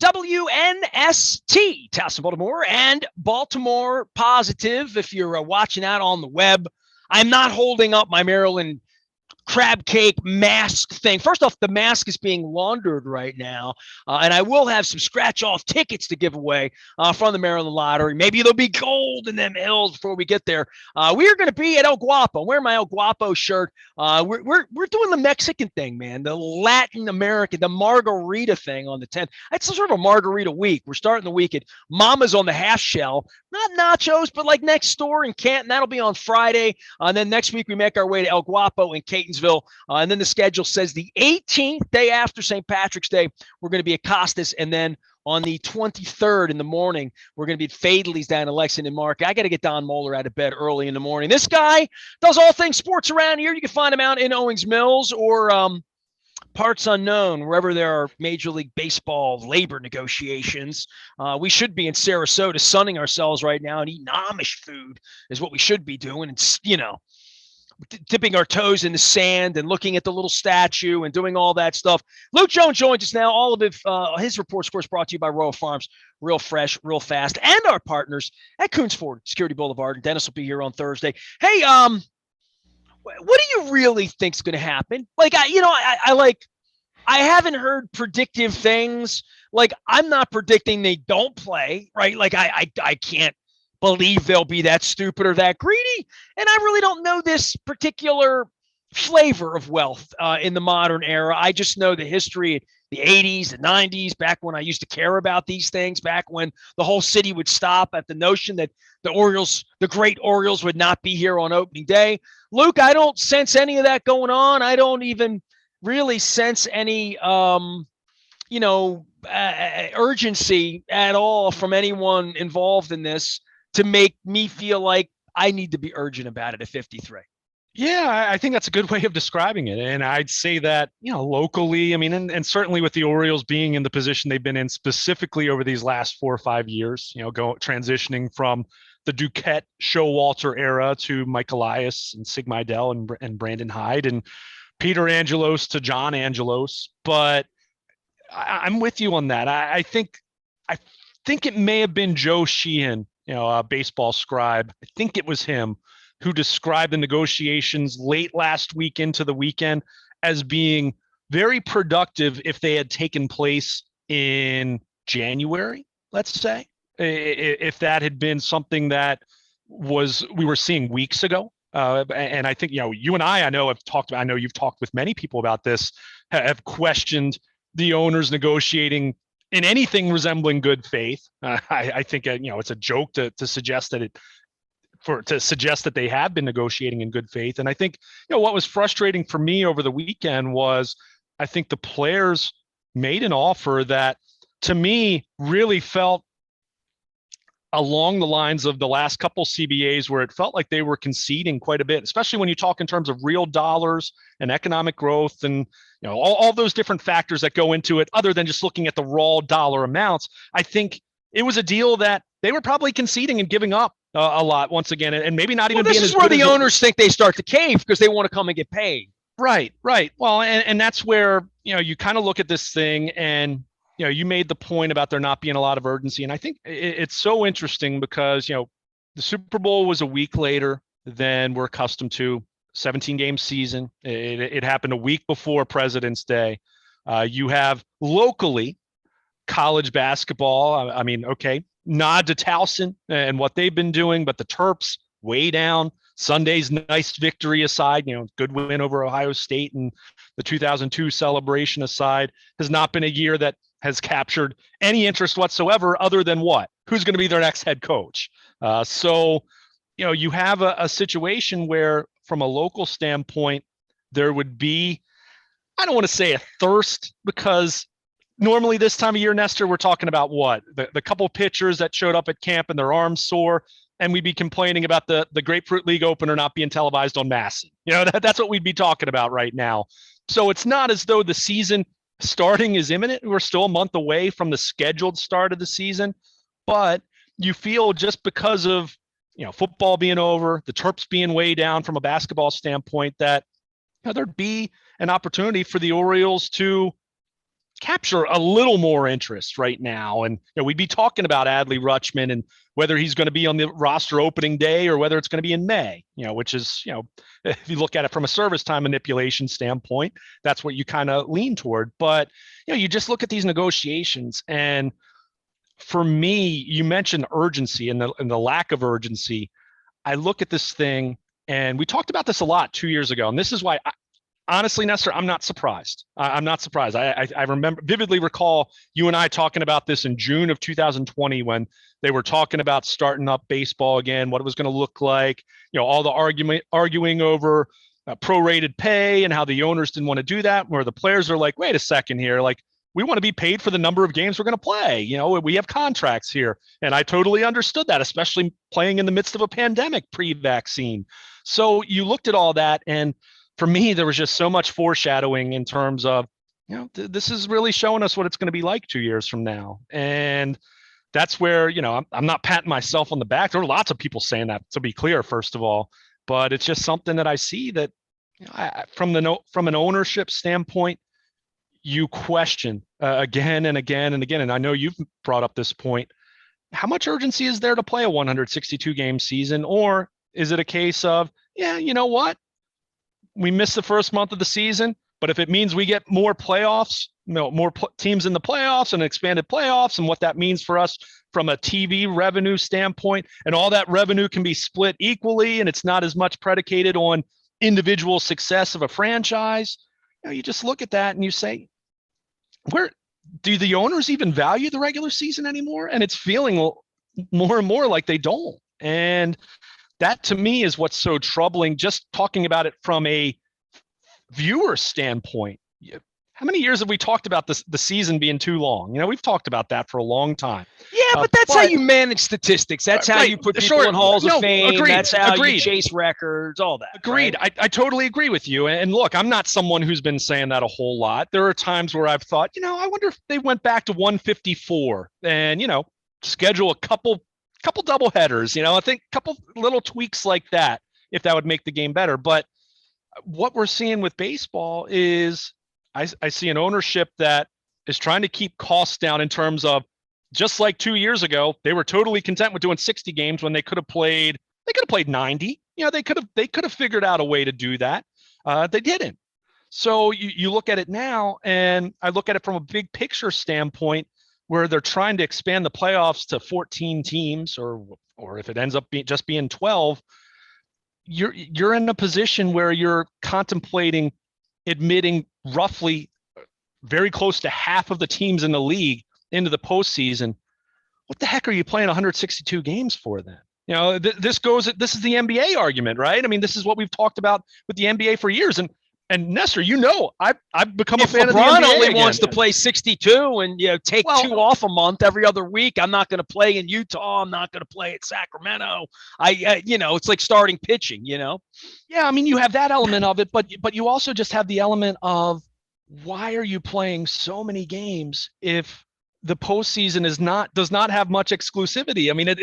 WNST, Towson, Baltimore, and Baltimore Positive. If you're watching out on the web, I'm not holding up my Maryland crab cake mask thing. First off, the mask is being laundered right now, and I will have some scratch-off tickets to give away from the Maryland Lottery. Maybe there'll be gold in them hills before we get there. We are going to be at El Guapo. I'm wearing my El Guapo shirt. We're doing the Mexican thing, man, the Latin American, the margarita thing on the 10th. It's sort of a margarita week. We're starting the week at Mama's on the half shell. Not nachos, but like Nestor in Canton. That'll be on Friday. And then next week we make our way to El Guapo in Catonsville. And then the schedule says the 18th, day after St. Patrick's Day, we're going to be at Costas. And then on the 23rd in the morning, we're going to be at Fadley's down in Lexington Market. I got to get Don Moeller out of bed early in the morning. This guy does all things sports around here. You can find him out in Owings Mills or parts unknown, wherever there are Major League Baseball labor negotiations. We should be in Sarasota sunning ourselves right now and eating Amish food is what we should be doing. And, dipping our toes in the sand and looking at the little statue and doing all that stuff. Luke Jones joins us now. All of his reports, of course, brought to you by Royal Farms, real fresh, real fast, and our partners at Coons Ford Security Boulevard. And Dennis will be here on Thursday. Hey, what do you really think is going to happen? Like, I haven't heard predictive things. Like, I'm not predicting they don't play, right? Like, I can't believe they'll be that stupid or that greedy. And I really don't know this particular flavor of wealth in the modern era. I just know the history, the 80s, the 90s, back when I used to care about these things, back when the whole city would stop at the notion that the Orioles, the great Orioles, would not be here on opening day. Luke, I don't sense any of that going on. I don't even really sense any, urgency at all from anyone involved in this to make me feel like I need to be urgent about it at 53. Yeah, I think that's a good way of describing it. And I'd say that, locally, I mean, and certainly with the Orioles being in the position they've been in specifically over these last 4 or 5 years, transitioning from the Duquette Showalter era to Mike Elias and Sig Mejdal and Brandon Hyde and Peter Angelos to John Angelos. But I'm with you on that. I think it may have been Joe Sheehan, a baseball scribe. I think it was him who described the negotiations late last week into the weekend as being very productive if they had taken place in January, let's say, if that had been something that we were seeing weeks ago. And I think, you and I know you've talked with many people about this, have questioned the owners negotiating in anything resembling good faith. I think it's a joke to suggest that they have been negotiating in good faith. And I think what was frustrating for me over the weekend was I think the players made an offer that to me really felt along the lines of the last couple CBAs where it felt like they were conceding quite a bit, especially when you talk in terms of real dollars and economic growth and all those different factors that go into it other than just looking at the raw dollar amounts. I think it was a deal that they were probably conceding and giving up a lot once again, and maybe not even being as good. This is where the owners think they start to cave because they want to come and get paid. Right. Well, and that's where, you kind of look at this thing and, you made the point about there not being a lot of urgency. And I think it's so interesting because, the Super Bowl was a week later than we're accustomed to. 17-game season. It happened a week before President's Day. You have locally college basketball. I mean, okay, nod to Towson and what they've been doing, but the Terps way down. Sunday's nice victory aside, good win over Ohio State and the 2002 celebration aside, has not been a year that has captured any interest whatsoever other than what? Who's going to be their next head coach? So you have a situation where from a local standpoint, there would be, I don't want to say a thirst because normally this time of year, Nestor, we're talking about what? The couple of pitchers that showed up at camp and their arms sore, and we'd be complaining about the Grapefruit League opener not being televised on Masson. That's what we'd be talking about right now. So it's not as though the season starting is imminent. We're still a month away from the scheduled start of the season, but you feel just because of football being over, the Terps being way down from a basketball standpoint, that there'd be an opportunity for the Orioles to capture a little more interest right now. And we'd be talking about Adley Rutschman and whether he's going to be on the roster opening day or whether it's going to be in May, which is, if you look at it from a service time manipulation standpoint, that's what you kind of lean toward. But, you just look at these negotiations, and for me, you mentioned urgency and the lack of urgency. I look at this thing, and we talked about this a lot 2 years ago, and this is why honestly, Nestor, I'm not surprised. I'm not surprised. I vividly recall you and I talking about this in June of 2020 when they were talking about starting up baseball again, what it was going to look like, all the arguing over prorated pay and how the owners didn't want to do that, where the players are like, wait a second here, like, we want to be paid for the number of games we're going to play. We have contracts here. And I totally understood that, especially playing in the midst of a pandemic pre-vaccine. So you looked at all that, and for me, there was just so much foreshadowing in terms of, this is really showing us what it's going to be like 2 years from now. And that's where, I'm not patting myself on the back. There are lots of people saying that, to be clear, first of all, but it's just something that I see that from an ownership standpoint, you question again and again and again. And I know you've brought up this point. How much urgency is there to play a 162 game season? Or is it a case of, you know what? We missed the first month of the season, but if it means we get more playoffs, teams in the playoffs and expanded playoffs, and what that means for us from a TV revenue standpoint, and all that revenue can be split equally, and it's not as much predicated on individual success of a franchise, you just look at that and you say, where do the owners even value the regular season anymore? And it's feeling more and more like they don't. And that, to me, is what's so troubling, just talking about it from a viewer standpoint. How many years have we talked about the season being too long? We've talked about that for a long time. Yeah, but that's how you manage statistics. That's how you put people in halls of fame. Agreed, that's how you chase records, all that. Agreed. Right? I totally agree with you. And look, I'm not someone who's been saying that a whole lot. There are times where I've thought, I wonder if they went back to 154 and, schedule a couple double headers, I think a couple little tweaks like that, if that would make the game better. But what we're seeing with baseball is I see an ownership that is trying to keep costs down in terms of, just like 2 years ago, they were totally content with doing 60 games when they could have played 90. They could have figured out a way to do that. They didn't. So you look at it now, and I look at it from a big picture standpoint, where they're trying to expand the playoffs to 14 teams, or if it ends up being 12, you're in a position where you're contemplating admitting roughly very close to half of the teams in the league into the postseason. What the heck are you playing 162 games for then? This is the NBA argument, right? I mean, this is what we've talked about with the NBA for years. And Nestor, I've become a fan of the NBA. LeBron only wants to play 62 and take 2 off a month every other week. I'm not going to play in Utah. I'm not going to play at Sacramento. It's like starting pitching. Yeah, I mean, you have that element of it, but you also just have the element of, why are you playing so many games if the postseason does not have much exclusivity? I mean,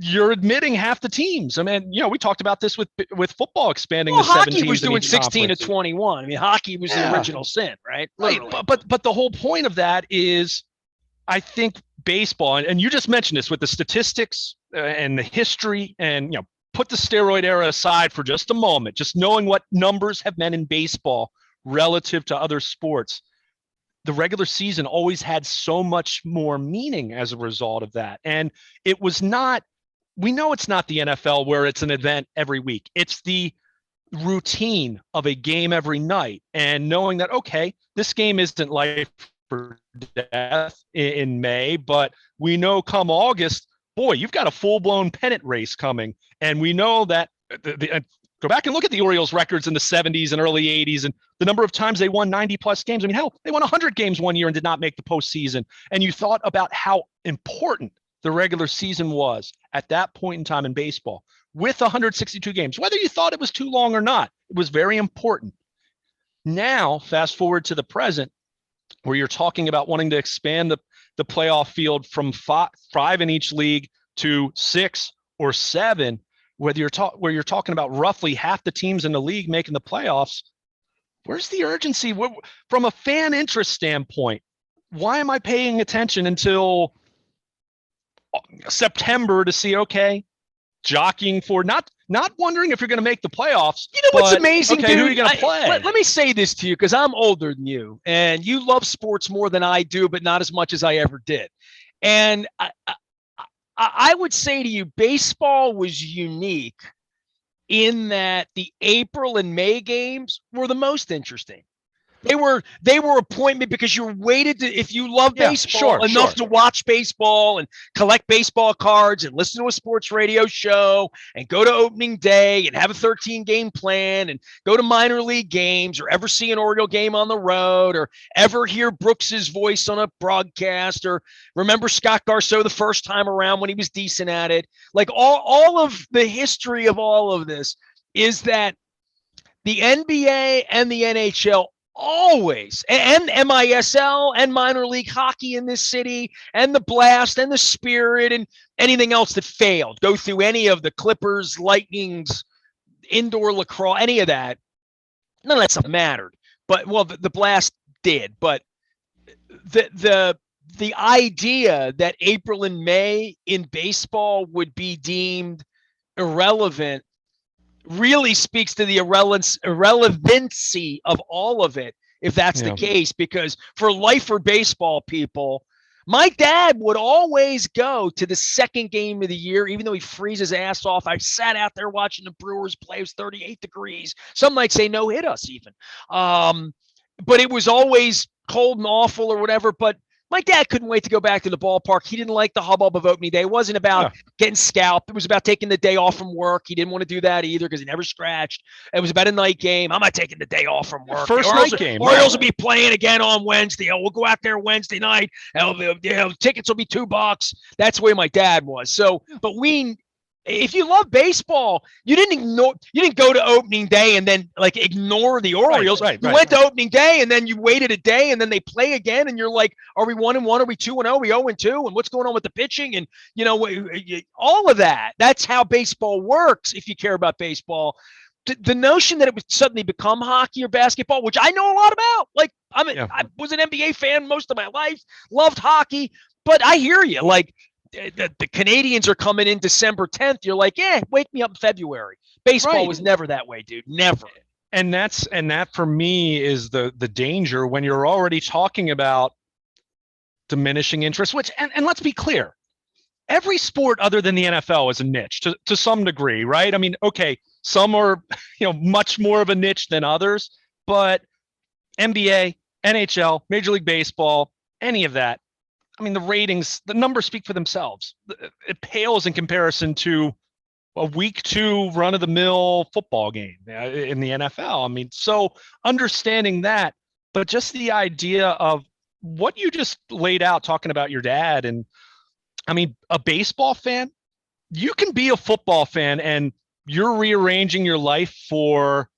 you're admitting half the teams. I mean, we talked about this with football expanding to 7 teams. Hockey was doing 16 to 21. I mean, hockey was the original sin, right? Right. But the whole point of that is, I think baseball, and you just mentioned this with the statistics and the history, and put the steroid era aside for just a moment, just knowing what numbers have meant in baseball relative to other sports. The regular season always had so much more meaning as a result of that. And it was not, we know it's not the NFL where it's an event every week. It's the routine of a game every night, and knowing that, okay, this game isn't life or death in May, but we know come August, boy, you've got a full-blown pennant race coming. And we know that go back and look at the Orioles records in the 70s and early 80s, and the number of times they won 90 plus games. I mean, hell, they won 100 games one year and did not make the postseason. And you thought about how important the regular season was at that point in time in baseball with 162 games, whether you thought it was too long or not. It was very important. Now, fast forward to the present, where you're talking about wanting to expand the playoff field from five in each league to 6 or 7, where you're talking about roughly half the teams in the league making the playoffs. Where's the urgency from a fan interest standpoint? why am I paying attention until September to see, okay, jockeying for not wondering if you're going to make the playoffs. You know what's amazing, okay, dude? who are you going to play? Let me say this to you, because I'm older than you, and you love sports more than I do, but not as much as I ever did. And I would say to you, baseball was unique in that the April and May games were the most interesting. They were appointment because you waited to, if you love baseball enough to watch baseball and collect baseball cards and listen to a sports radio show and go to opening day and have a 13-game plan and go to minor league games or ever see an Oriole game on the road or ever hear Brooks's voice on a broadcast or remember Scott Garceau the first time around when he was decent at it. Like all of the history of all of this is that the NBA and the NHL always, and MISL and minor league hockey in this city and the Blast and the Spirit and anything else that failed, go through any of the Clippers, Lightnings, indoor lacrosse, any of that. None of that stuff mattered. But well, the Blast did. But the idea that April and May in baseball would be deemed irrelevant really speaks to the irrelevancy of all of it, if that's the case, because for lifer baseball people, my dad would always go to the second game of the year, even though he freezes his ass off. I sat out there watching the Brewers play. It was 38 degrees. Some might say no hit us even. But it was always cold and awful or whatever. But my dad couldn't wait to go back to the ballpark. He didn't like the hubbub of opening day. It wasn't about getting scalped. It was about taking the day off from work. He didn't want to do that either because he never scratched. It was about a night game. I'm not taking the day off from work. First night game. Orioles will be playing again on Wednesday. We'll go out there Wednesday night. Tickets will be $2. That's the way my dad was. So, but if you love baseball, you didn't go to opening day and then like ignore the Orioles. You went to opening day and then you waited a day and then they play again and you're like, are we 1-1? Are we 2-0? Are we 0-2? And what's going on with the pitching? And all of that. That's how baseball works. If you care about baseball, the notion that it would suddenly become hockey or basketball, which I know a lot about. Like I was an NBA fan most of my life, loved hockey, but I hear you. Like, the Canadians are coming in December 10th. You're like, wake me up in February. Baseball was never that way, dude. Never. And that for me is the danger when you're already talking about diminishing interest, which, and let's be clear, every sport other than the NFL is a niche to some degree, right? I mean, okay, some are, much more of a niche than others, but NBA, NHL, Major League Baseball, any of that, I mean, the ratings, the numbers speak for themselves. It pales in comparison to a week 2 run-of-the-mill football game in the NFL. I mean, so understanding that, but just the idea of what you just laid out talking about your dad, and I mean, a baseball fan, you can be a football fan and you're rearranging your life for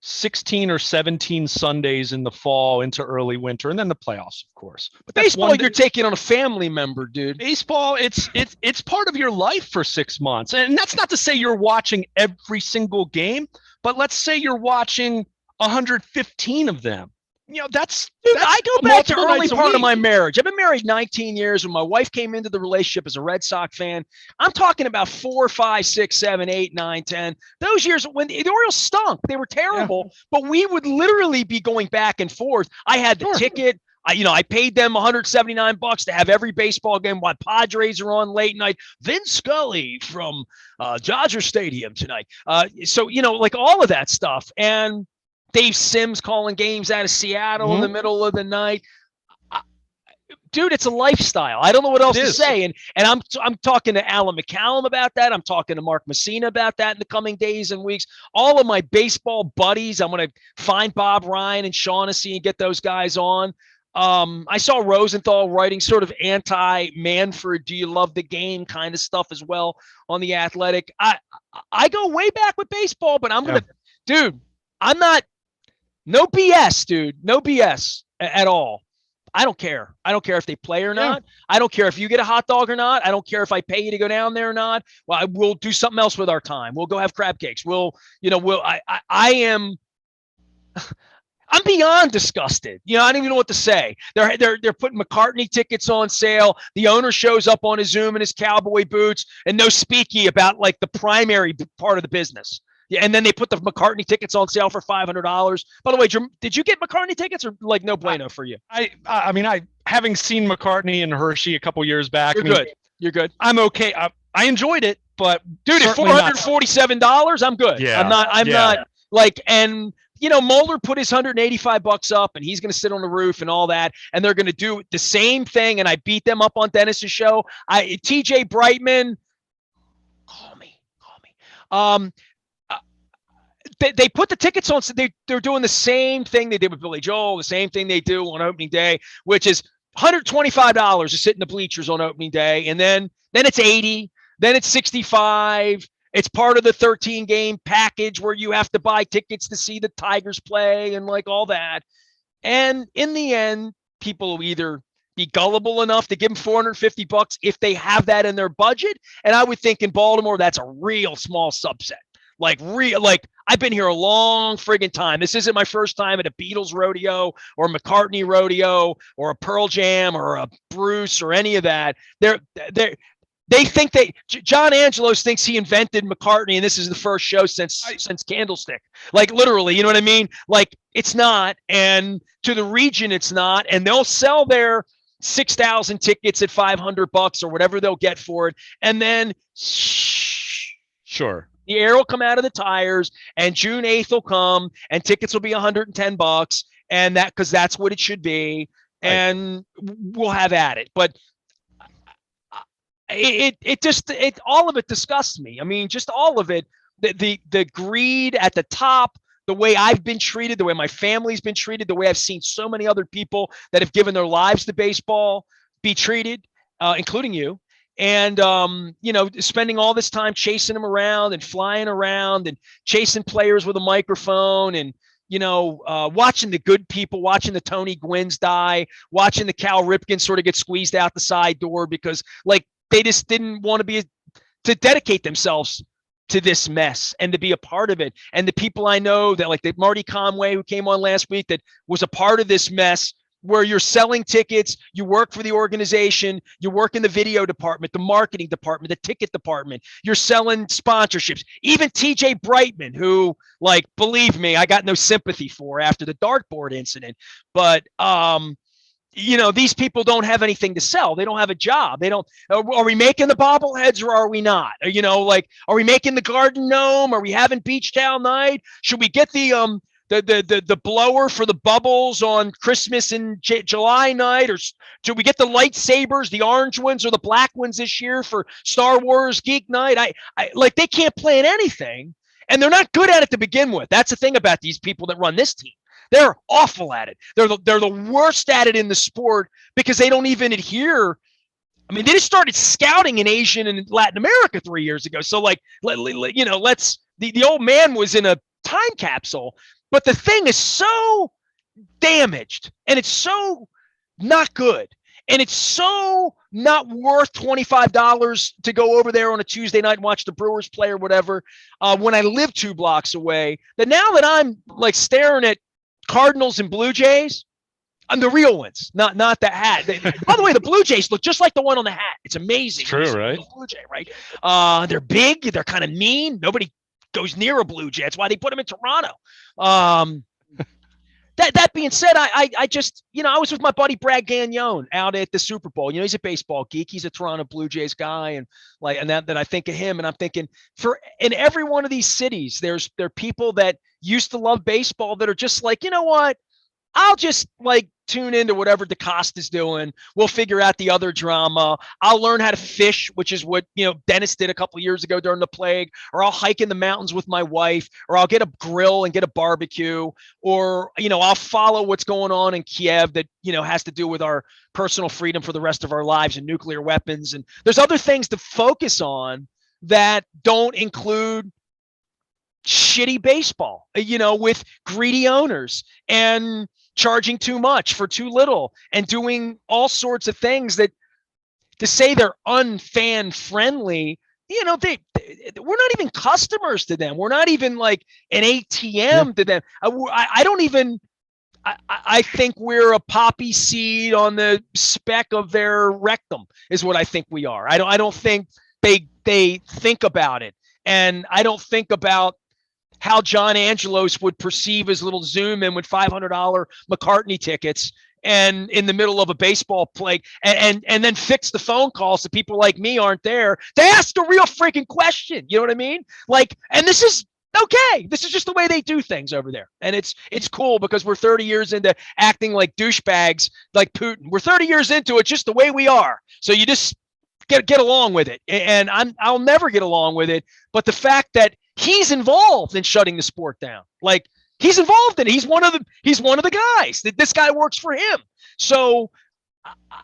16 or 17 Sundays in the fall into early winter, and then the playoffs, of course. But baseball, you're taking on a family member, dude. Baseball, it's part of your life for 6 months, and that's not to say you're watching every single game, but let's say you're watching 115 of them. That's I go back to early part of my marriage. I've been married 19 years. When my wife came into the relationship as a Red Sox fan, I'm talking about 4, 5, 6, 7, 8, 9, 10. Those years when the Orioles stunk, they were terrible, but we would literally be going back and forth. I had the ticket. I paid them $179 to have every baseball game while Padres are on late night. Vince Scully from Dodger Stadium tonight. So, like all of that stuff. And Dave Sims calling games out of Seattle in the middle of the night. Dude, it's a lifestyle. I don't know what else to say. And I'm talking to Alan McCallum about that. I'm talking to Mark Messina about that in the coming days and weeks. All of my baseball buddies, I'm going to find Bob Ryan and Shaughnessy and get those guys on. I saw Rosenthal writing sort of anti-Manfred, do you love the game kind of stuff as well on The Athletic. I go way back with baseball, but I'm going to, dude, I'm not, no BS, dude. No BS at all. I don't care. I don't care if they play or not. I don't care if you get a hot dog or not. I don't care if I pay you to go down there or not. Well, we'll do something else with our time. We'll go have crab cakes. I am I'm beyond disgusted. I don't even know what to say. They're putting McCartney tickets on sale. The owner shows up on his Zoom in his cowboy boots and no speaky about like the primary part of the business. Yeah, and then they put the McCartney tickets on sale for $500. By the way, did you get McCartney tickets or like no bueno for you? I mean, having seen McCartney and Hershey a couple years back, Good. You're good. I'm okay. I enjoyed it, but dude, at $447, I'm good. Yeah, I'm not like, and Mulder put his $185 up, and he's going to sit on the roof and all that, and they're going to do the same thing. And I beat them up on Dennis's show. TJ Brightman, call me. They put the tickets on. So they're doing the same thing they did with Billy Joel, the same thing they do on opening day, which is $125 to sit in the bleachers on opening day, and then it's $80, then it's $65. It's part of the 13-game package where you have to buy tickets to see the Tigers play and like all that. And in the end, people will either be gullible enough to give them $450 if they have that in their budget. And I would think in Baltimore, that's a real small subset. Like I've been here a long friggin' time. This isn't my first time at a Beatles rodeo or McCartney rodeo or a Pearl Jam or a Bruce or any of that. They think John Angelos thinks he invented McCartney, and this is the first show since Candlestick. Like literally, you know what I mean? Like it's not, and to the region it's not, and they'll sell their 6,000 tickets at $500 or whatever they'll get for it, and then sure. The air will come out of the tires, and June 8th will come, and tickets will be $110, and because that's what it should be, and we'll have at it. But it all of it disgusts me. I mean, just all of it. The greed at the top, the way I've been treated, the way my family's been treated, the way I've seen so many other people that have given their lives to baseball be treated, including you. And, spending all this time chasing them around and flying around and chasing players with a microphone and, watching the good people, watching the Tony Gwynns die, watching the Cal Ripken sort of get squeezed out the side door because like they just didn't want to dedicate themselves to this mess and to be a part of it. And the people I know that like the Marty Conway who came on last week that was a part of this mess, where you're selling tickets, you work for the organization, you work in the video department, the marketing department, the ticket department, you're selling sponsorships. Even TJ Brightman, who, like, believe me, I got no sympathy for after the dartboard incident. But, these people don't have anything to sell. They don't have a job. They don't. Are we making the bobbleheads or are we not? Are we making the garden gnome? Are we having beach towel night? Should we get the blower for the bubbles on Christmas and July night, or do we get the lightsabers, the orange ones or the black ones this year for Star Wars Geek Night? I like they can't plan anything, and they're not good at it to begin with. That's the thing about these people that run this team. They're awful at it. They're the worst at it in the sport because they don't even adhere. I mean, they just started scouting in Asian and Latin America 3 years ago. So the old man was in a time capsule. But the thing is so damaged, and it's so not good, and it's so not worth $25 to go over there on a Tuesday night and watch the Brewers play or whatever when I live 2 blocks away, that now that I'm like staring at Cardinals and Blue Jays, I'm the real ones, not the hat. By the way, the Blue Jays look just like the one on the hat. It's amazing. It's true, right? Blue Jay, right? They're big. They're kind of mean. Nobody goes near a Blue Jay. That's why they put him in Toronto. That being said, I just, I was with my buddy Brad Gagnon out at the Super Bowl. He's a baseball geek. He's a Toronto Blue Jays guy. And that I think of him, and I'm thinking in every one of these cities, there are people that used to love baseball that are just like, you know what? I'll just like tune into whatever DeCosta's doing. We'll figure out the other drama. I'll learn how to fish, which is what, Dennis did a couple of years ago during the plague, or I'll hike in the mountains with my wife, or I'll get a grill and get a barbecue, or, I'll follow what's going on in Kiev that, has to do with our personal freedom for the rest of our lives and nuclear weapons. And there's other things to focus on that don't include shitty baseball, with greedy owners and charging too much for too little and doing all sorts of things that, to say they're unfan friendly, we're not even customers to them. We're not even like an ATM to them. I don't even I think we're a poppy seed on the speck of their rectum is what I think we are. I don't think they think about it. And I don't think about how John Angelos would perceive his little Zoom in with $500 McCartney tickets and in the middle of a baseball play and then fix the phone calls so people like me aren't there to ask the real freaking question. You know what I mean? Like, and this is okay. This is just the way they do things over there. And it's cool because we're 30 years into acting like douchebags like Putin. We're 30 years into it just the way we are. So you just get along with it. And I'll never get along with it. But the fact that he's involved in shutting the sport down, like he's involved in it. He's one of the guys. This guy works for him. So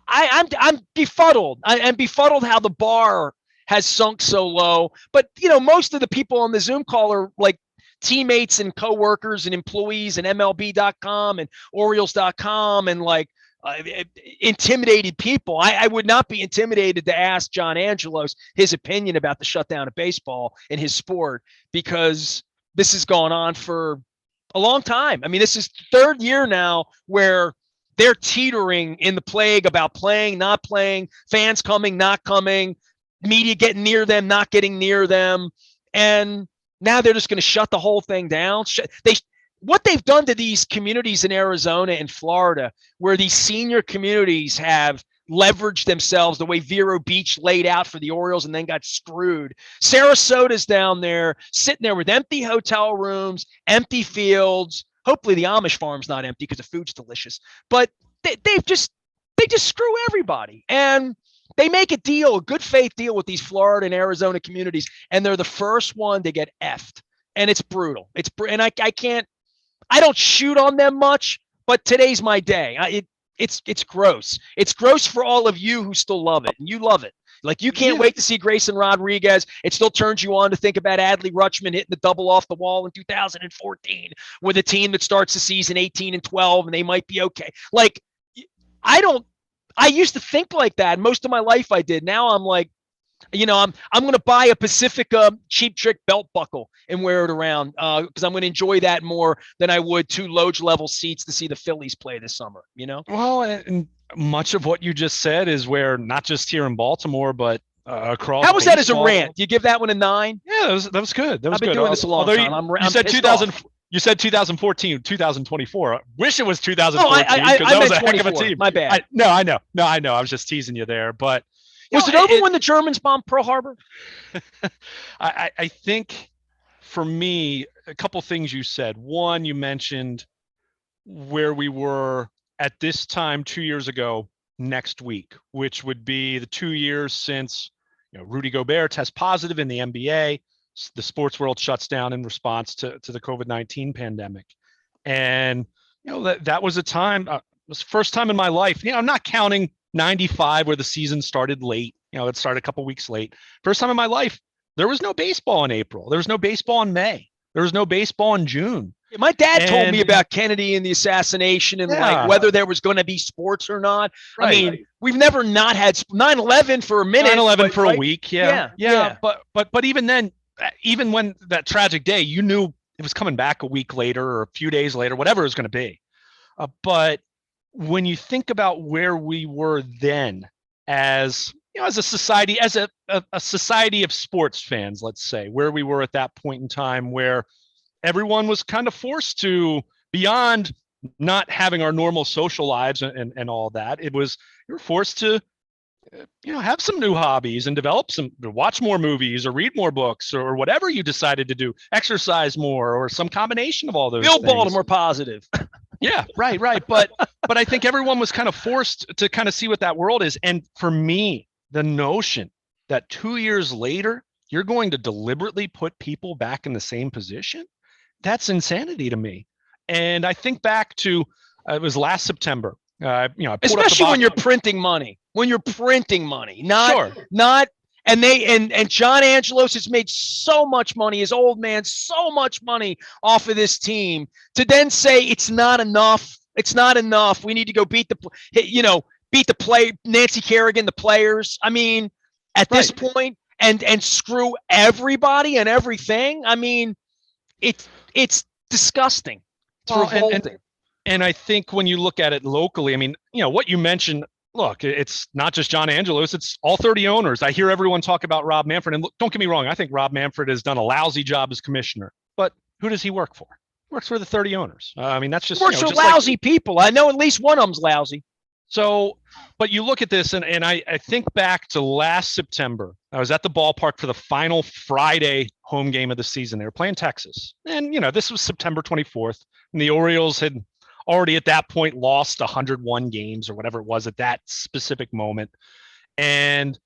I'm befuddled. I'm befuddled how the bar has sunk so low. But most of the people on the Zoom call are like teammates and coworkers and employees and MLB.com and Orioles.com and like intimidated people. I would not be intimidated to ask John Angelos his opinion about the shutdown of baseball in his sport, because this has gone on for a long time. I mean, this is third year now where they're teetering in the plague about playing, not playing, fans coming, not coming, media getting near them, not getting near them. And now they're just going to shut the whole thing down. What they've done to these communities in Arizona and Florida, where these senior communities have leveraged themselves the way Vero Beach laid out for the Orioles and then got screwed. Sarasota's down there, sitting there with empty hotel rooms, empty fields. Hopefully the Amish farm's not empty because the food's delicious. But they just screw everybody. And they make a good faith deal with these Florida and Arizona communities, and they're the first one to get effed. And it's brutal. And I don't shoot on them much, but today's my day. It's gross. It's gross for all of you who still love it, and you love it. Like, you can't wait to see Grayson Rodriguez. It still turns you on to think about Adley Rutschman hitting the double off the wall in 2014 with a team that starts the season 18-12, and they might be okay. Like, I used to think like that. Most of my life I did. Now I'm like, I'm going to buy a Pacifica Cheap Trick belt buckle and wear it around because I'm going to enjoy that more than I would 2 loge level seats to see the Phillies play this summer. Well, and much of what you just said is where, not just here in Baltimore, but across. How was that as a rant? Do you give that one a 9? Yeah, that was good. That was I've been good. doing this a long time. You said 2000. You said 2014, 2024. I wish it was 2014 because that was a heck of a team. My bad. I know. I was just teasing you there. But was it over when the Germans bombed Pearl Harbor? I think for me, a couple things you said. One, you mentioned where we were at this time 2 years ago next week, which would be the 2 years since Rudy Gobert tests positive in the NBA. The sports world shuts down in response to the COVID-19 pandemic. And, that was a time, it was the first time in my life, I'm not counting 95 where the season started late, it started a couple weeks late. First time in my life, there was no baseball in April. There was no baseball in May. There was no baseball in June. My dad told me about Kennedy and the assassination and like whether there was going to be sports or not. Right. I mean, we've never not had 9/11 for a minute. 9/11 for a week. Yeah. But even then, even when that tragic day, you knew it was coming back a week later or a few days later, whatever it was going to be. But when you think about where we were then as a society, as a society of sports fans, let's say, where we were at that point in time where everyone was kind of forced to, beyond not having our normal social lives and all that, you were forced to have some new hobbies and watch more movies or read more books or whatever you decided to do, exercise more or some combination of all those things. Baltimore positive. Yeah, right. But I think everyone was kind of forced to kind of see what that world is. And for me, the notion that 2 years later, you're going to deliberately put people back in the same position, that's insanity to me. And I think back to, it was last September. Especially when you're printing money. When you're printing money, not and John Angelos has made so much money, his old man, so much money off of this team, to then say it's not enough. It's not enough. We need to go beat the play, Nancy Kerrigan, the players. I mean, at this point, and screw everybody and everything. I mean, it's disgusting. It's revolting. And I think when you look at it locally, I mean, what you mentioned, look, it's not just John Angelos, it's all 30 owners. I hear everyone talk about Rob Manfred. And look, don't get me wrong, I think Rob Manfred has done a lousy job as commissioner. But who does he work for? He works for the 30 owners. I mean, that's just, Works for just lousy people. I know at least one of them's lousy. So, but you look at this, and I think back to last September. I was at the ballpark for the final Friday home game of the season. They were playing Texas. And, this was September 24th. And the Orioles had already at that point lost 101 games or whatever it was at that specific moment. And,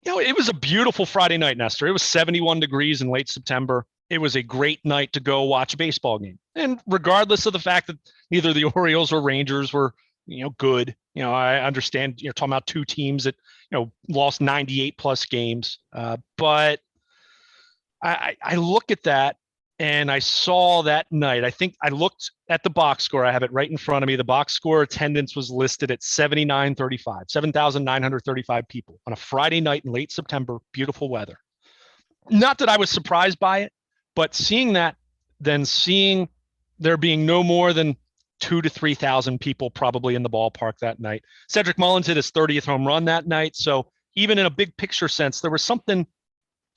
it was a beautiful Friday night, Nestor. It was 71 degrees in late September. It was a great night to go watch a baseball game. And regardless of the fact that neither the Orioles or Rangers were good. I understand you're talking about two teams that, lost 98 plus games. But I look at that and I saw that night, I think I looked at the box score. I have it right in front of me. The box score attendance was listed at 7,935 people on a Friday night in late September, beautiful weather. Not that I was surprised by it, but seeing that, then seeing there being no more than 2,000 to 3,000 people probably in the ballpark that night. Cedric Mullins hit his 30th home run that night. So even in a big picture sense, there was something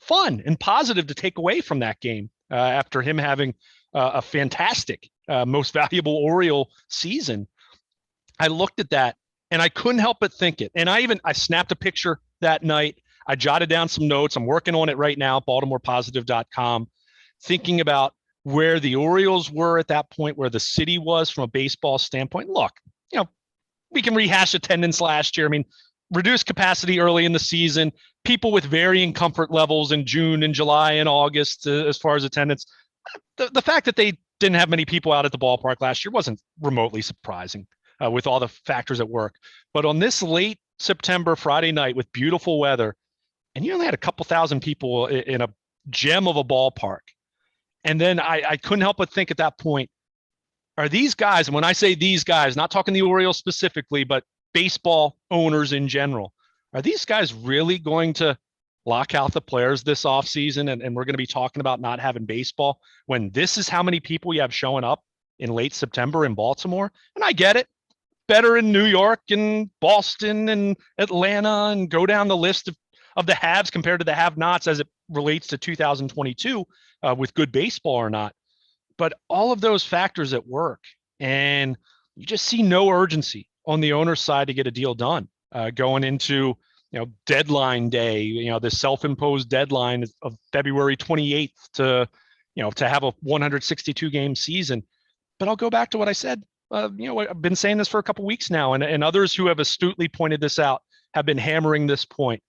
fun and positive to take away from that game after him having a fantastic, most valuable Oriole season. I looked at that and I couldn't help but think it. And I snapped a picture that night. I jotted down some notes. I'm working on it right now, BaltimorePositive.com, thinking about where the Orioles were at that point, where the city was from a baseball standpoint. Look, we can rehash attendance last year. I mean, reduced capacity early in the season, people with varying comfort levels in June and July and August as far as attendance. The fact that they didn't have many people out at the ballpark last year wasn't remotely surprising with all the factors at work. But on this late September Friday night with beautiful weather, and you only had a couple thousand people in a gem of a ballpark. And then I couldn't help but think at that point, are these guys, and when I say these guys, not talking the Orioles specifically, but baseball owners in general, are these guys really going to lock out the players this offseason? And we're going to be talking about not having baseball when this is how many people you have showing up in late September in Baltimore? And I get it. Better in New York and Boston and Atlanta, and go down the list of the haves compared to the have-nots as it relates to 2022 with good baseball or not. But all of those factors at work, and you just see no urgency on the owner's side to get a deal done going into deadline day, the self-imposed deadline of February 28th to have a 162 game season. But I'll go back to what I said. I've been saying this for a couple weeks now, and others who have astutely pointed this out have been hammering this point.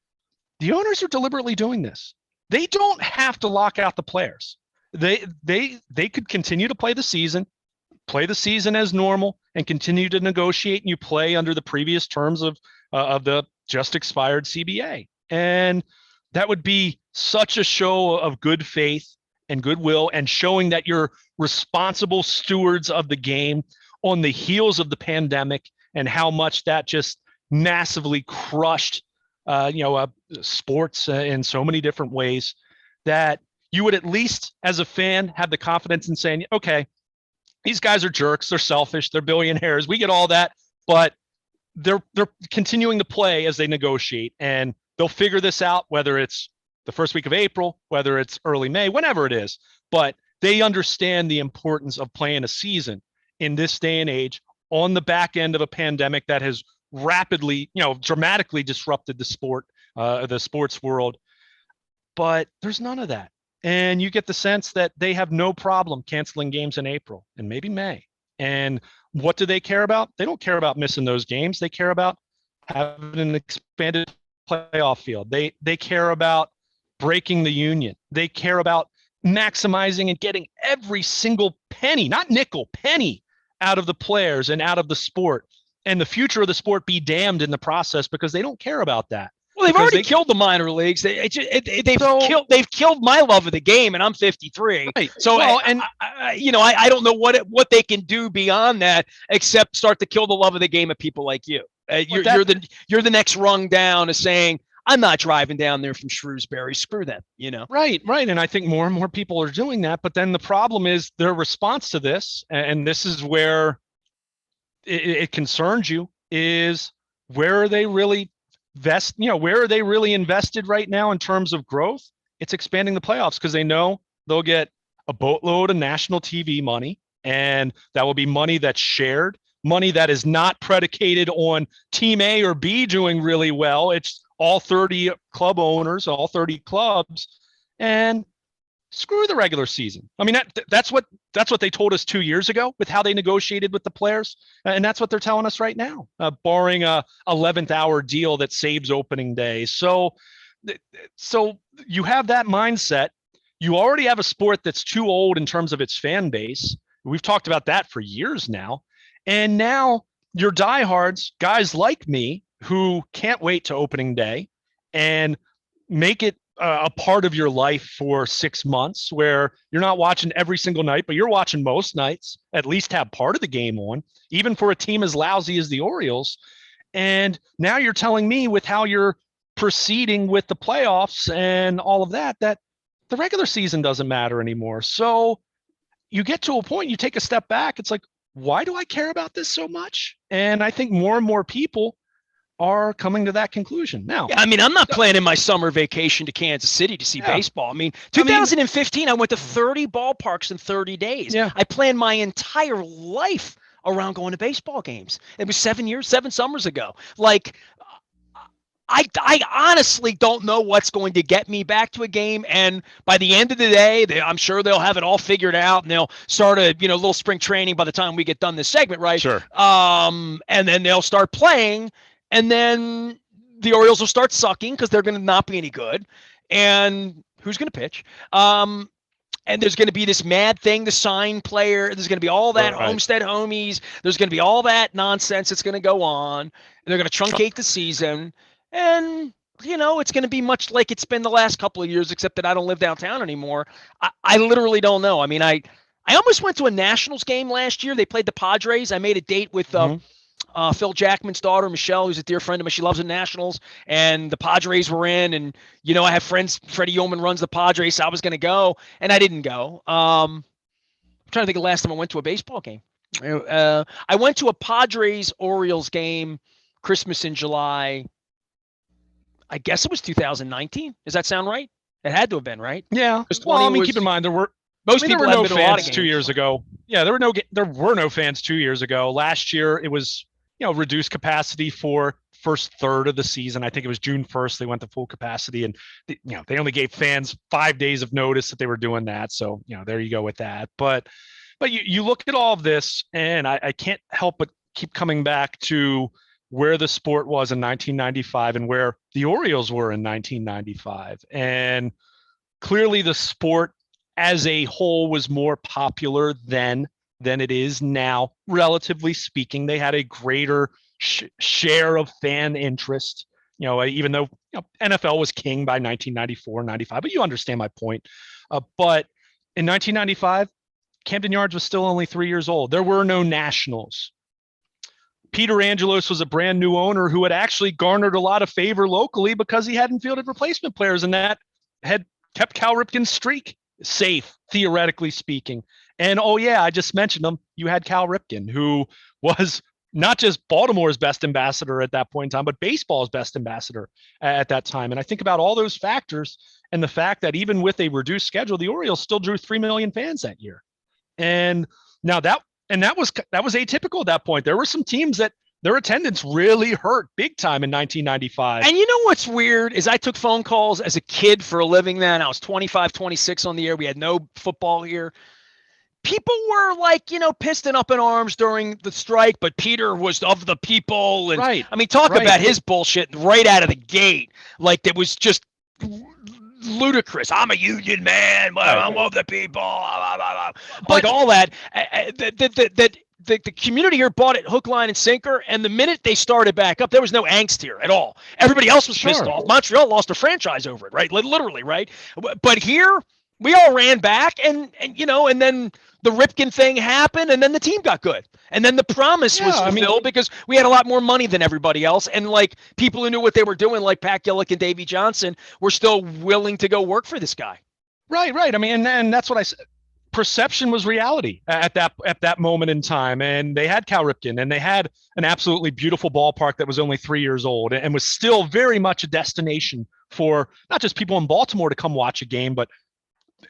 The owners are deliberately doing this. They don't have to lock out the players. They could continue to play the season as normal, and continue to negotiate, and you play under the previous terms of the just expired CBA. And that would be such a show of good faith and goodwill, and showing that you're responsible stewards of the game on the heels of the pandemic, and how much that just massively crushed sports in so many different ways, that you would at least as a fan have the confidence in saying, okay, these guys are jerks, they're selfish, they're billionaires, we get all that, but they're continuing to play as they negotiate, and they'll figure this out, whether it's the first week of April, whether it's early May, whenever it is. But they understand the importance of playing a season in this day and age on the back end of a pandemic that has rapidly, dramatically disrupted the sports world. But there's none of that. And you get the sense that they have no problem canceling games in April and maybe May. And what do they care about? They don't care about missing those games. They care about having an expanded playoff field. They care about breaking the union. They care about maximizing and getting every single penny, not nickel, penny out of the players and out of the sport. And the future of the sport be damned in the process, because they don't care about that. Well, they've already killed the minor leagues. They've killed my love of the game, and I'm 53. Right. So, I don't know what they can do beyond that, except start to kill the love of the game of people like you. You're the next rung down of saying, I'm not driving down there from Shrewsbury. Screw them. Right. And I think more and more people are doing that. But then the problem is their response to this, and this is where it concerns you is where are they really where are they really invested right now in terms of growth? It's expanding the playoffs because they know they'll get a boatload of national TV money, and that will be money that's shared, money that is not predicated on team A or B doing really well. It's all 30 club owners, all 30 clubs, and screw the regular season. I mean, that's what they told us 2 years ago with how they negotiated with the players, and that's what they're telling us right now, barring a 11th hour deal that saves opening day. So you have that mindset. You already have a sport that's too old in terms of its fan base. We've talked about that for years now, and now your diehards, guys like me, who can't wait to opening day and make it a part of your life for 6 months, where you're not watching every single night, but you're watching most nights, at least have part of the game on, even for a team as lousy as the Orioles. And now you're telling me, with how you're proceeding with the playoffs and all of that, that the regular season doesn't matter anymore. So you get to a point, you take a step back. It's like, why do I care about this so much? And I think more and more people are coming to that conclusion now. Yeah, I mean, I'm not planning my summer vacation to Kansas City to see baseball. I mean, 2015, I went to 30 ballparks in 30 days. Yeah. I planned my entire life around going to baseball games. It was 7 summers ago. Like, I honestly don't know what's going to get me back to a game. And by the end of the day, I'm sure they'll have it all figured out, and they'll start a little spring training by the time we get done this segment, right? Sure. And then they'll start playing. And then the Orioles will start sucking because they're going to not be any good. And who's going to pitch? And there's going to be this mad thing to sign player. There's going to be all that Homestead homies. There's going to be all that nonsense that's going to go on. And they're going to truncate the season. And, it's going to be much like it's been the last couple of years, except that I don't live downtown anymore. I literally don't know. I mean, I almost went to a Nationals game last year. They played the Padres. I made a date with Phil Jackman's daughter, Michelle, who's a dear friend of mine. She loves the Nationals, and the Padres were in. And, I have friends. Freddie Yeoman runs the Padres, so I was going to go, and I didn't go. I'm trying to think of the last time I went to a baseball game. I went to a Padres-Orioles game, Christmas in July. I guess it was 2019. Does that sound right? It had to have been, right? Yeah. Well, keep in mind, there were no fans 2 years ago. Yeah, there were no fans 2 years ago. Last year, it was reduced capacity for first third of the season. I think it was June 1st they went to full capacity, and they only gave fans 5 days of notice that they were doing that. So there you go with that. But you look at all of this, and I can't help but keep coming back to where the sport was in 1995 and where the Orioles were in 1995. And clearly the sport as a whole was more popular then than it is now, relatively speaking. They had a greater share of fan interest, even though NFL was king by 1994, 95, but you understand my point. But in 1995, Camden Yards was still only 3 years old. There were no Nationals. Peter Angelos was a brand new owner who had actually garnered a lot of favor locally because he hadn't fielded replacement players, and that had kept Cal Ripken's streak safe, theoretically speaking. And I just mentioned him. You had Cal Ripken, who was not just Baltimore's best ambassador at that point in time, but baseball's best ambassador at that time. And I think about all those factors and the fact that even with a reduced schedule, the Orioles still drew 3 million fans that year. And now that was atypical at that point. There were some teams that their attendance really hurt big time in 1995. And you know what's weird is I took phone calls as a kid for a living then. I was 25, 26 on the air. We had no football here. People were pissed and up in arms during the strike, but Peter was of the people. And right. I mean, talk about his bullshit right out of the gate. Like, that was just ludicrous. I'm a union man. I'm of the people. Blah, blah, blah. Like all that. The community here bought it hook, line, and sinker. And the minute they started back up, there was no angst here at all. Everybody else was pissed off. Montreal lost a franchise over it, right? Literally, right? But here, we all ran back, and then the Ripken thing happened, and then the team got good. And then the promise was fulfilled because we had a lot more money than everybody else. And people who knew what they were doing, like Pat Gillick and Davey Johnson, were still willing to go work for this guy. Right. I mean, and that's what I said. perception was reality at that moment in time. And they had Cal Ripken, and they had an absolutely beautiful ballpark that was only 3 years old and was still very much a destination for not just people in Baltimore to come watch a game, but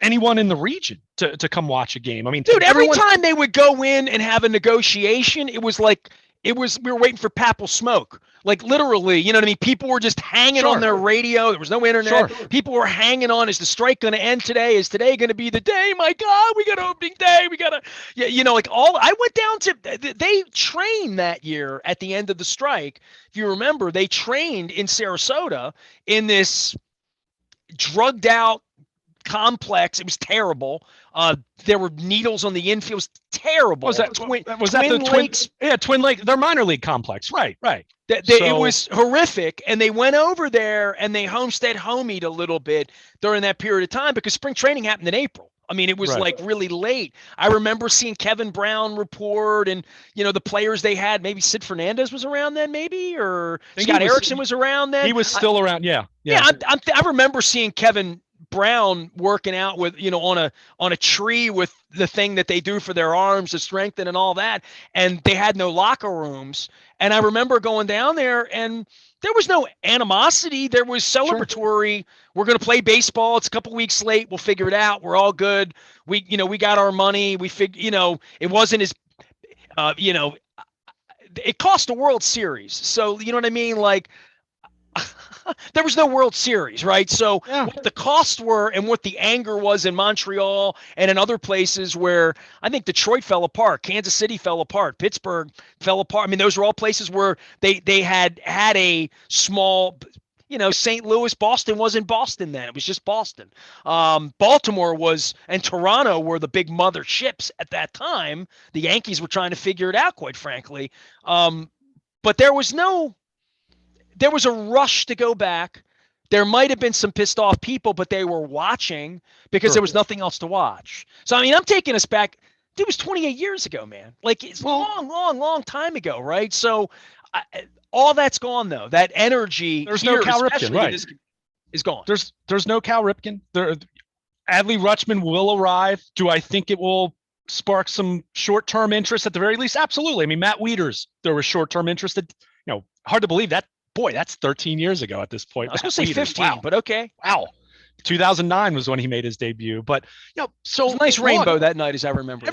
anyone in the region to come watch a game. I mean, dude, every time they would go in and have a negotiation, it was like we were waiting for Papal smoke. Like literally, you know what I mean? People were just hanging on their radio. There was no internet. Sure. People were hanging on. Is the strike going to end today? Is today going to be the day? My God, we got opening day. We got to, yeah, you know, like I went down to, they trained that year at the end of the strike. If you remember, they trained in Sarasota in this drugged out complex. It was terrible. There were needles on the infield. It was terrible. Was that the Lakes? Twin Lake, their minor league complex. Right. It was horrific. And they went over there and they homestead homied a little bit during that period of time because spring training happened in April. I mean, it was like really late. I remember seeing Kevin Brown report and, you know, the players they had, maybe Sid Fernandez was around then maybe, or Scott Erickson was around then. He was still around. Yeah. I remember seeing Kevin Brown working out with, you know, on a tree with the thing that they do for their arms to strengthen and all that. And they had no locker rooms. And I remember going down there and there was no animosity. There was celebratory. Sure. We're going to play baseball. It's a couple weeks late. We'll figure it out. We're all good. We got our money. We it wasn't as, it cost a World Series. So, you know what I mean? Like, there was no World Series, right? So what the costs were and what the anger was in Montreal and in other places where I think Detroit fell apart, Kansas City fell apart, Pittsburgh fell apart. I mean, those were all places where they had a small, you know, St. Louis, Boston wasn't Boston then. It was just Boston. Baltimore was, and Toronto were the big motherships at that time. The Yankees were trying to figure it out, quite frankly. But there was a rush to go back. There might have been some pissed off people, but they were watching because there was nothing else to watch. So, I mean, I'm taking us back. It was 28 years ago, man. Like it's long time ago, right? So all that's gone though. That energy. There's no Cal Ripken, right? Is gone. There's no Cal Ripken. Adley Rutschman will arrive. Do I think it will spark some short-term interest at the very least? Absolutely. I mean, Matt Wieters, there was short-term interest. Hard to believe that. Boy, that's 13 years ago at this point. I was going to say 15, but okay. Wow. 2009 was when he made his debut. But, so it was a nice rainbow that night, as I remember.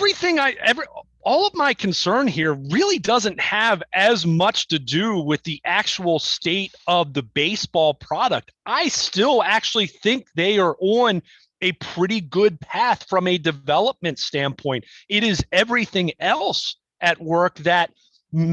All of my concern here really doesn't have as much to do with the actual state of the baseball product. I still actually think they are on a pretty good path from a development standpoint. It is everything else at work that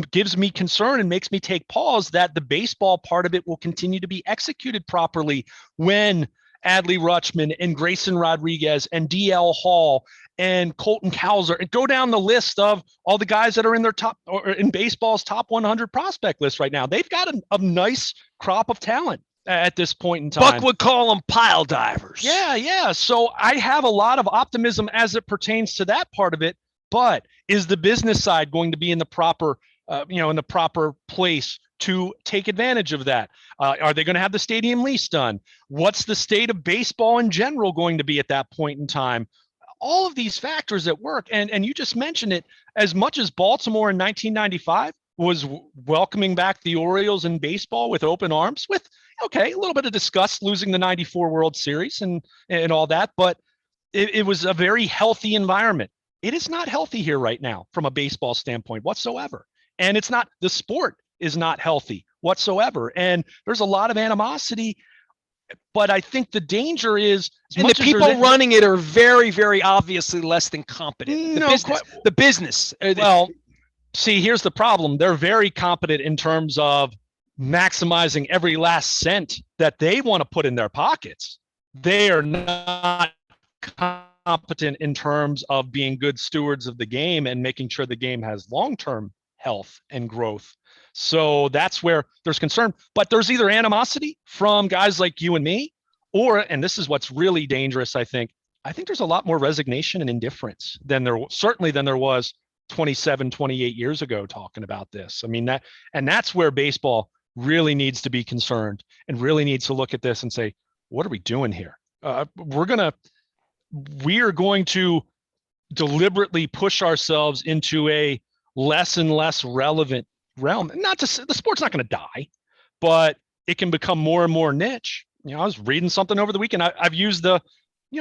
gives me concern and makes me take pause that the baseball part of it will continue to be executed properly when Adley Rutschman and Grayson Rodriguez and DL Hall and Colton Cowser and go down the list of all the guys that are in their top or in baseball's top 100 prospect list right now. They've got a nice crop of talent at this point in time. Buck would call them pile divers. Yeah. So I have a lot of optimism as it pertains to that part of it. But is the business side going to be in the proper, in the proper place to take advantage of that? Are they going to have the stadium lease done? What's the state of baseball in general going to be at that point in time? All of these factors at work. And you just mentioned it, as much as Baltimore in 1995 was welcoming back the Orioles in baseball with open arms, with, a little bit of disgust losing the 94 World Series and all that, but it was a very healthy environment. It is not healthy here right now from a baseball standpoint whatsoever. And the sport is not healthy whatsoever. And there's a lot of animosity, but I think the danger is, and the people running it are very, very obviously less than competent. The business. Well, see, here's the problem. They're very competent in terms of maximizing every last cent that they want to put in their pockets. They are not competent in terms of being good stewards of the game and making sure the game has long-term health and growth. So that's where there's concern, but there's either animosity from guys like you and me, and this is what's really dangerous, I think there's a lot more resignation and indifference than there was 27, 28 years ago talking about this. I mean, that's where baseball really needs to be concerned and really needs to look at this and say, what are we doing here? We are going to deliberately push ourselves into a less and less relevant realm. Not to say the sport's not going to die, but it can become more and more niche. I was reading something over the weekend. I've used the,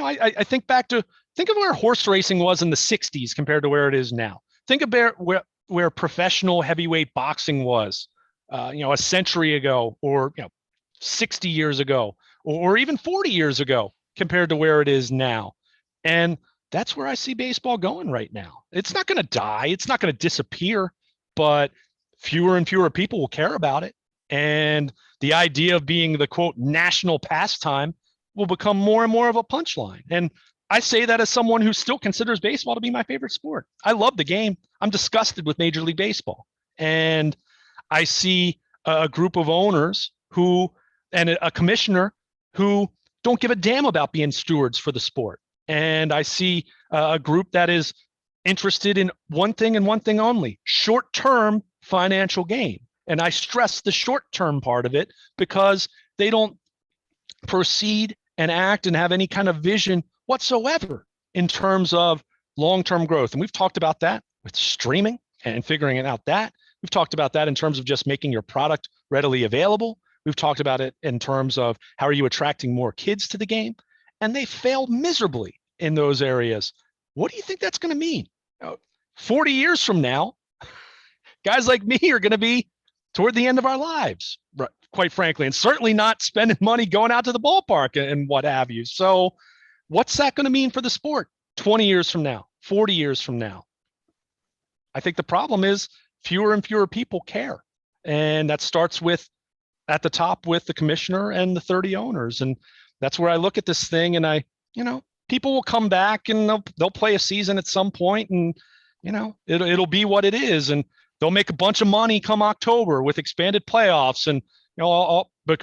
I think back to think of where horse racing was in the 60s compared to where it is now. Think about where professional heavyweight boxing was, a century ago, or 60 years ago, or even 40 years ago compared to where it is now. And that's where I see baseball going right now. It's not going to die. It's not going to disappear, but fewer and fewer people will care about it. And the idea of being the quote national pastime will become more and more of a punchline. And I say that as someone who still considers baseball to be my favorite sport. I love the game. I'm disgusted with Major League Baseball. And I see a group of owners who, and a commissioner who don't give a damn about being stewards for the sport. And I see a group that is interested in one thing and one thing only: short-term financial gain. And I stress the short-term part of it because they don't proceed and act and have any kind of vision whatsoever in terms of long-term growth. And we've talked about that with streaming and figuring it out that. We've talked about that in terms of just making your product readily available. We've talked about it in terms of how are you attracting more kids to the game? And they fail miserably in those areas. What do you think that's going to mean? 40 years from now, guys like me are going to be toward the end of our lives, quite frankly, and certainly not spending money going out to the ballpark and what have you. So what's that going to mean for the sport 20 years from now, 40 years from now? I think the problem is fewer and fewer people care. And that starts with at the top with the commissioner and the 30 owners. And that's where I look at this thing, and people will come back and they'll play a season at some point, and it'll be what it is, and they'll make a bunch of money come October with expanded playoffs, and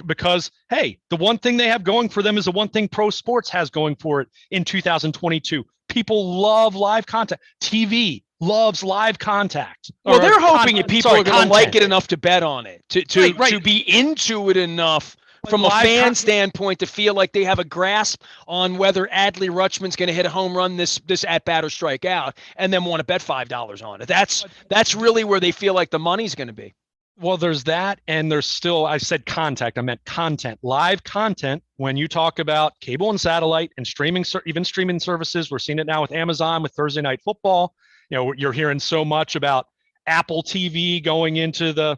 because hey, the one thing they have going for them is the one thing pro sports has going for it in 2022. People love live content. TV loves live contact. Well, they're hoping people are going to like it enough to bet on it, to be into it enough from a fan standpoint to feel like they have a grasp on whether Adley Rutschman's going to hit a home run this at bat or strike out, and then want to bet $5 on it. That's really where they feel like the money's going to be. Well, there's that, and there's still, I said contact, I meant content, live content. When you talk about cable and satellite and streaming, even streaming services, we're seeing it now with Amazon with Thursday Night Football. You're hearing so much about Apple TV going into the,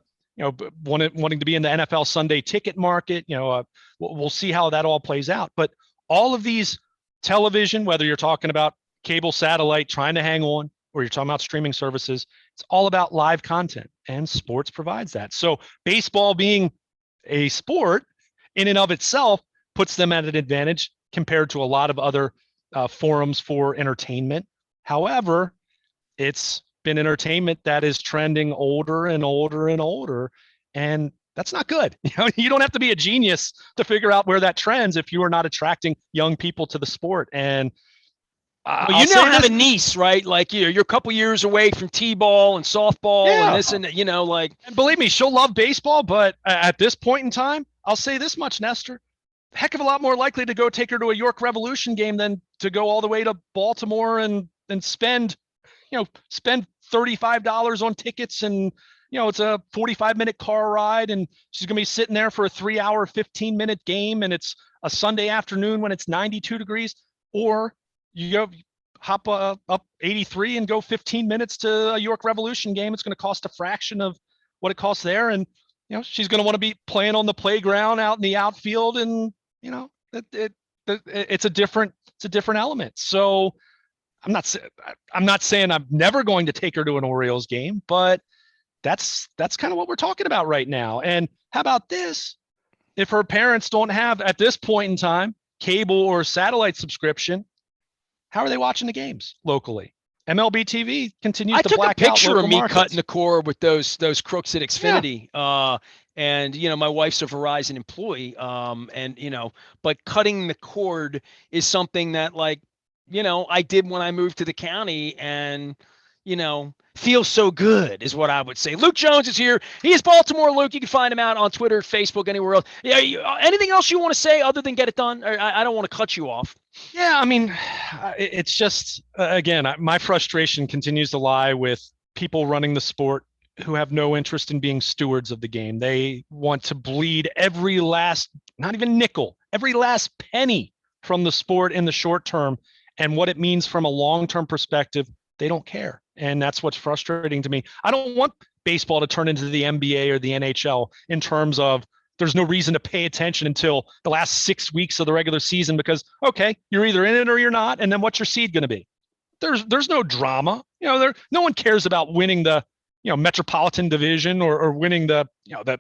wanting to be in the NFL Sunday ticket market. We'll see how that all plays out. But all of these television, whether you're talking about cable, satellite, trying to hang on, or you're talking about streaming services, it's all about live content, and sports provides that. So baseball being a sport in and of itself puts them at an advantage compared to a lot of other forums for entertainment. However, it's been entertainment that is trending older and older and older, and that's not good. You don't have to be a genius to figure out where that trends if you are not attracting young people to the sport. And well, you now have a niece, right? Like you're a couple years away from t-ball and softball and this and And believe me, she'll love baseball, but at this point in time, I'll say this much, Nestor: heck of a lot more likely to go take her to a York Revolution game than to go all the way to Baltimore and spend $35 on tickets, and it's a 45-minute car ride, and she's gonna be sitting there for a 3-hour 15-minute game, and it's a Sunday afternoon when it's 92 degrees. Or you go hop up 83 and go 15 minutes to a York Revolution game. It's going to cost a fraction of what it costs there, and she's going to want to be playing on the playground out in the outfield, and it's a different element. So I'm not saying I'm never going to take her to an Orioles game, but that's kind of what we're talking about right now. And how about this? If her parents don't have, at this point in time, cable or satellite subscription, how are they watching the games locally? MLB TV continues to black out. I took a picture of me markets. cutting the cord with those crooks at Xfinity. Yeah. And my wife's a Verizon employee. But cutting the cord is something that I did when I moved to the county, and feels so good is what I would say. Luke Jones is here. He is Baltimore Luke. You can find him out on Twitter, Facebook, anywhere else. Yeah. Anything else you want to say other than get it done? I don't want to cut you off. Yeah, I mean, it's just, again, my frustration continues to lie with people running the sport who have no interest in being stewards of the game. They want to bleed every last, not even nickel, every last penny from the sport in the short term. And what it means from a long-term perspective, they don't care. And that's what's frustrating to me. I don't want baseball to turn into the NBA or the NHL in terms of there's no reason to pay attention until the last 6 weeks of the regular season because, okay, you're either in it or you're not. And then what's your seed going to be? There's no drama. No one cares about winning the, Metropolitan Division or winning the, the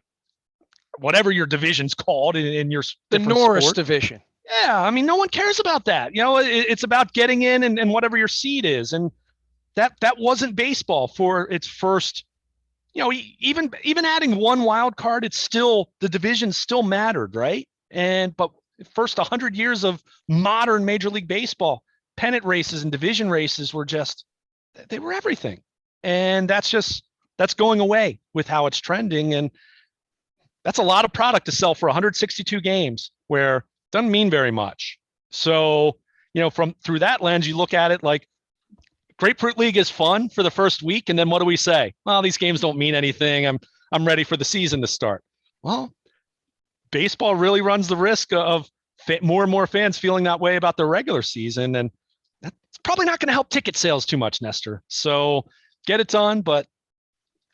whatever your division's called in your the Norris sport. Division. Yeah, I mean, no one cares about that. It's about getting in and whatever your seed is. And that wasn't baseball for its first, even adding one wild card, it's still, the division still mattered, right? But first 100 years of modern Major League Baseball, pennant races and division races they were everything. And that's going away with how it's trending. And that's a lot of product to sell for 162 games where it doesn't mean very much. So, through that lens, you look at it like Grapefruit League is fun for the first week. And then what do we say? Well, these games don't mean anything. I'm ready for the season to start. Well, baseball really runs the risk of more and more fans feeling that way about their regular season. And that's probably not going to help ticket sales too much, Nestor. So get it done, but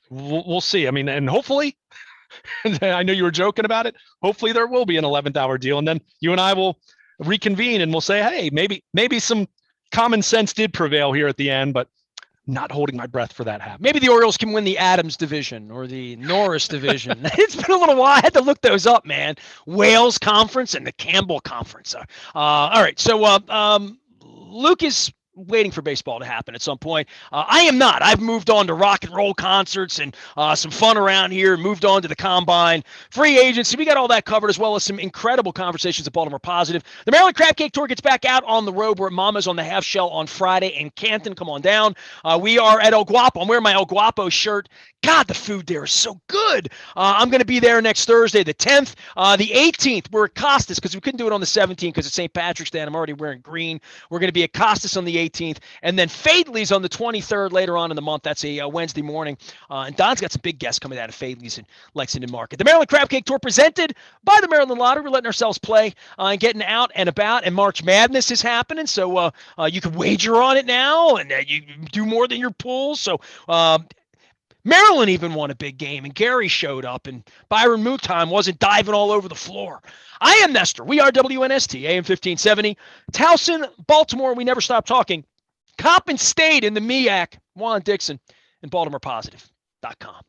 we'll see. I mean, and hopefully, I know you were joking about it. Hopefully there will be an 11th hour deal. And then you and I will reconvene and we'll say, hey, maybe some common sense did prevail here at the end, but not holding my breath for that happen. Maybe the Orioles can win the Adams division or the Norris division. It's been a little while. I had to look those up, man. Wales Conference and the Campbell Conference. All right. So Luke is waiting for baseball to happen at some point. I am not. I've moved on to rock and roll concerts and some fun around here, moved on to the combine, free agency. We got all that covered, as well as some incredible conversations at Baltimore Positive. The Maryland Crab Cake Tour gets back out on the road. We're at Mama's on the Half Shell on Friday in Canton. Come on down. We are at El Guapo. I'm wearing my El Guapo shirt. God, the food there is so good. I'm going to be there next Thursday, the 10th. The 18th, we're at Costas because we couldn't do it on the 17th because it's St. Patrick's Day, and I'm already wearing green. We're going to be at Costas on the 18th, and then Fadley's on the 23rd later on in the month. That's a Wednesday morning. And Don's got some big guests coming out of Fadley's in Lexington Market. The Maryland Crab Cake Tour presented by the Maryland Lottery. We're letting ourselves play and getting out and about, and March Madness is happening, so you can wager on it now, and you do more than your pools. So Maryland even won a big game, and Gary showed up, and Byron Mouton wasn't diving all over the floor. I am Nestor. We are WNST, AM 1570. Towson, Baltimore, we never stop talking. Coppin State in the MEAC. Juan Dixon and BaltimorePositive.com.